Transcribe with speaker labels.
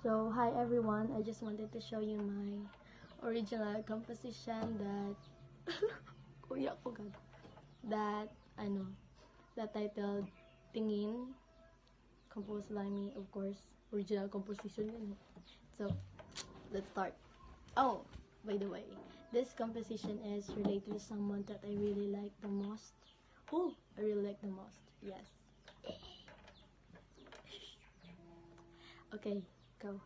Speaker 1: So, hi everyone. I just wanted to show you my original composition that kuya ko gago. That that titled Tingin, composed by me, of course. Original composition yun. So, let's start. Oh, by the way, this composition is related to someone that I really like the most. Who I really like the most. Yes. Okay, go.